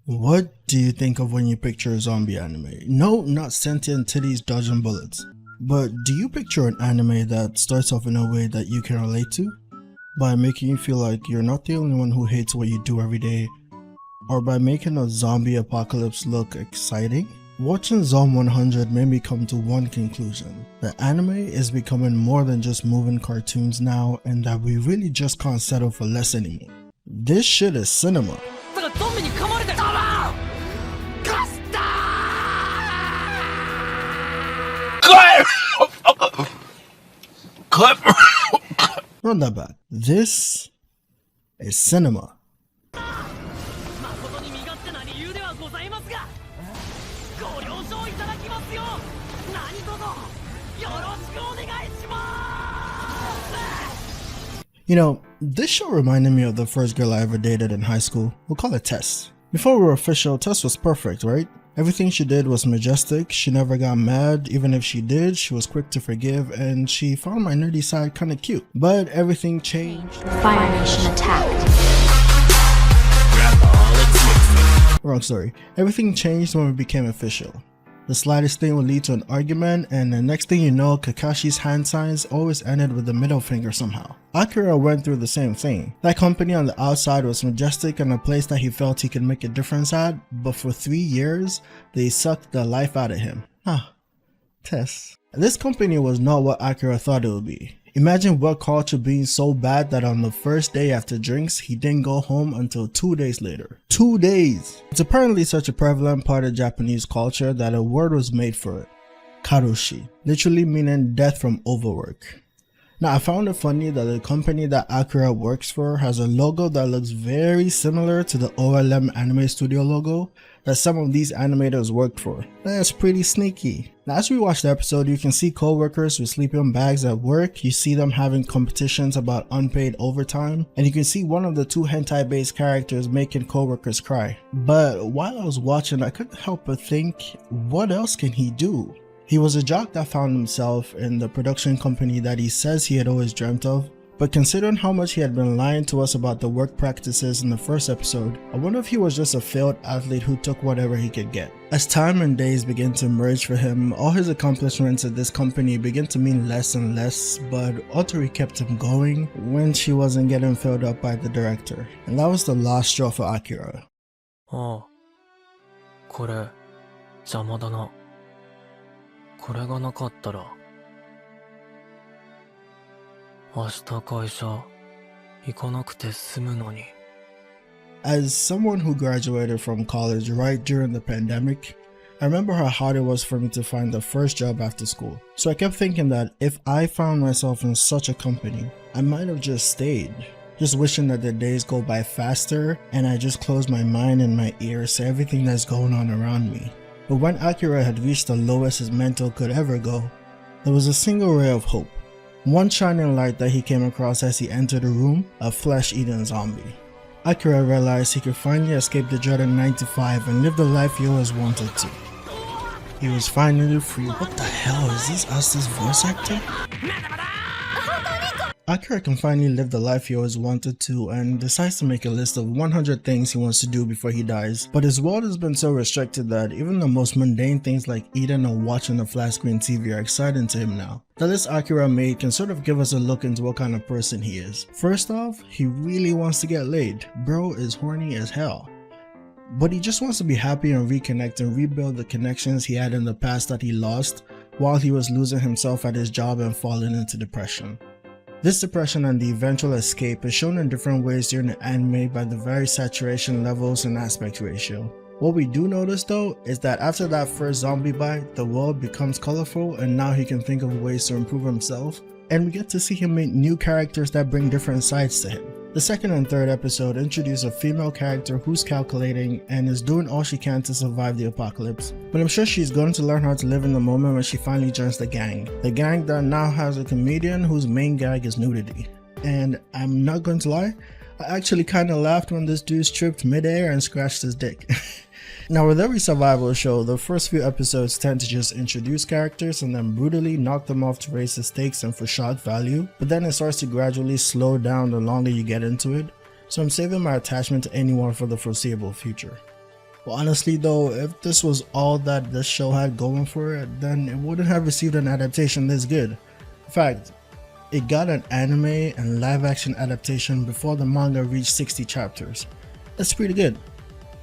What do you think of when you picture a zombie anime? No, not sentient titties dodging bullets. But do you picture an anime that starts off in a way that you can relate to? By making you feel like you're not the only one who hates what you do every day, or by making a zombie apocalypse look exciting? Watching Zom 100 made me come to one conclusion: that anime is becoming more than just moving cartoons now, and that we really just can't settle for less anymore. This shit is cinema. Run that back. This is cinema. You know, this show reminded me of the first girl I ever dated in high school. We'll call it Tess. Before we were official, Tess was perfect, right? Everything she did was majestic. She never got mad. Even if she did, she was quick to forgive, and she found my nerdy side kinda cute. But everything changed. Fire Nation attacked. Wrong story. Everything changed when we became official. The slightest thing would lead to an argument, and the next thing you know, Kakashi's hand signs always ended with the middle finger somehow. Akira went through the same thing. That company on the outside was majestic and a place that he felt he could make a difference at, but for 3 years, they sucked the life out of him. Tess. This company was not what Akira thought it would be. Imagine work culture being so bad that on the first day after drinks, he didn't go home until 2 days later. 2 days! It's apparently such a prevalent part of Japanese culture that a word was made for it. Karoshi, literally meaning death from overwork. Now, I found it funny that the company that Akira works for has a logo that looks very similar to the OLM anime studio logo that some of these animators worked for. That's pretty sneaky. Now, as we watch the episode, you can see co-workers with sleeping bags at work. You see them having competitions about unpaid overtime, and you can see one of the two hentai-based characters making co-workers cry. But while I was watching, I couldn't help but think, what else can he do? He was a jock that found himself in the production company that he says he had always dreamt of, but considering how much he had been lying to us about the work practices in the first episode, I wonder if he was just a failed athlete who took whatever he could get. As time and days began to merge for him, all his accomplishments at this company began to mean less and less, but Otori kept him going when she wasn't getting filled up by the director. And that was the last straw for Akira. これ邪魔だな。これがなかったら明日会社行かなくて済むのに。 As someone who graduated from college right during the pandemic, I remember how hard it was for me to find the first job after school. So I kept thinking that if I found myself in such a company, I might have just stayed. Just wishing that the days go by faster and I just close my mind and my ears to everything that's going on around me. But when Akira had reached the lowest his mental could ever go, there was a single ray of hope. One shining light that he came across as he entered the room, a flesh-eating zombie. Akira realized he could finally escape the dreaded 9 to 5 and live the life he always wanted to. He was finally free. What the hell, is this Asta's voice actor? Akira can finally live the life he always wanted to and decides to make a list of 100 things he wants to do before he dies, but his world has been so restricted that even the most mundane things like eating or watching a flat screen TV are exciting to him now. The list Akira made can sort of give us a look into what kind of person he is. First off, he really wants to get laid. Bro is horny as hell. But he just wants to be happy and reconnect and rebuild the connections he had in the past that he lost while he was losing himself at his job and falling into depression. This depression and the eventual escape is shown in different ways during the anime by the various saturation levels and aspect ratio. What we do notice though is that after that first zombie bite, the world becomes colorful and now he can think of ways to improve himself, and we get to see him meet new characters that bring different sides to him. The second and third episode introduce a female character who's calculating and is doing all she can to survive the apocalypse, but I'm sure she's going to learn how to live in the moment when she finally joins the gang. The gang that now has a comedian whose main gag is nudity. And I'm not going to lie, I actually kinda laughed when this dude tripped midair and scratched his dick. Now with every survival show, the first few episodes tend to just introduce characters and then brutally knock them off to raise the stakes and for shock value, but then it starts to gradually slow down the longer you get into it, so I'm saving my attachment to anyone for the foreseeable future. Well, honestly though, if this was all that this show had going for it, then it wouldn't have received an adaptation this good. In fact, it got an anime and live action adaptation before the manga reached 60 chapters. That's pretty good.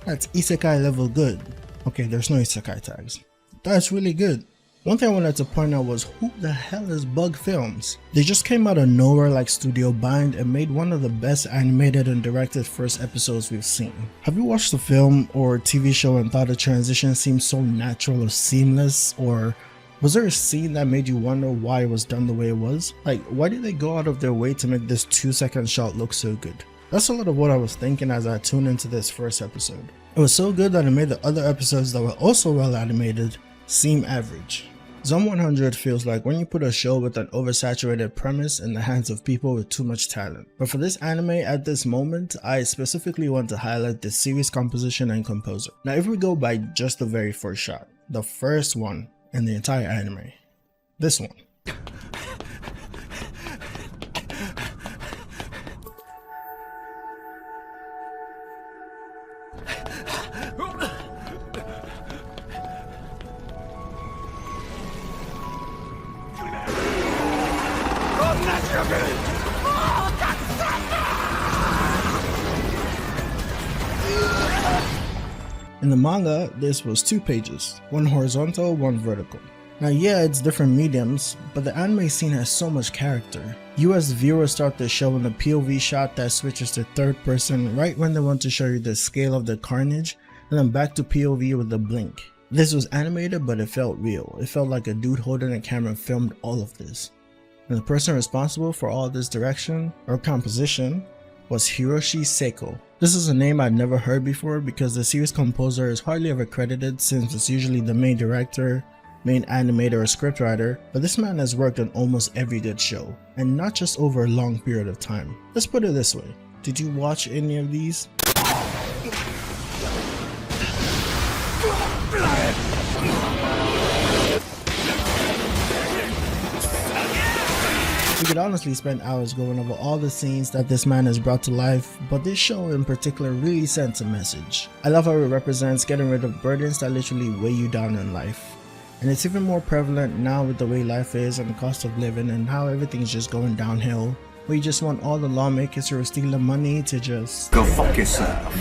That's isekai level good. Okay, there's no isekai tags. That's really good. One thing I wanted to point out was, who the hell is Bug Films? They just came out of nowhere like Studio Bind and made one of the best animated and directed first episodes we've seen. Have you watched the film or TV show and thought the transition seemed so natural or seamless, or was there a scene that made you wonder why it was done the way it was? Like, why did they go out of their way to make this 2-second shot look so good? That's a lot of what I was thinking as I tuned into this first episode. It was so good that it made the other episodes that were also well animated seem average. Zone 100 feels like when you put a show with an oversaturated premise in the hands of people with too much talent. But for this anime at this moment, I specifically want to highlight the series composition and composer. Now if we go by just the very first shot, the first one in the entire anime, this one. In the manga, this was 2 pages, one horizontal, one vertical. Now yeah, it's different mediums, but the anime scene has so much character. You as viewers start the show in a POV shot that switches to third person right when they want to show you the scale of the carnage, and then back to POV with a blink. This was animated, but it felt real. It felt like a dude holding a camera filmed all of this. And the person responsible for all this direction or composition was Hiroshi Seiko. This is a name I'd never heard before because the series composer is hardly ever credited, since it's usually the main director, main animator, or scriptwriter, but this man has worked on almost every good show, and not just over a long period of time. Let's put it this way, did you watch any of these? We could honestly spend hours going over all the scenes that this man has brought to life, but this show in particular really sends a message. I love how it represents getting rid of burdens that literally weigh you down in life. And it's even more prevalent now with the way life is and the cost of living and how everything's just going downhill, where you just want all the lawmakers who are stealing money to just go fuck yourself.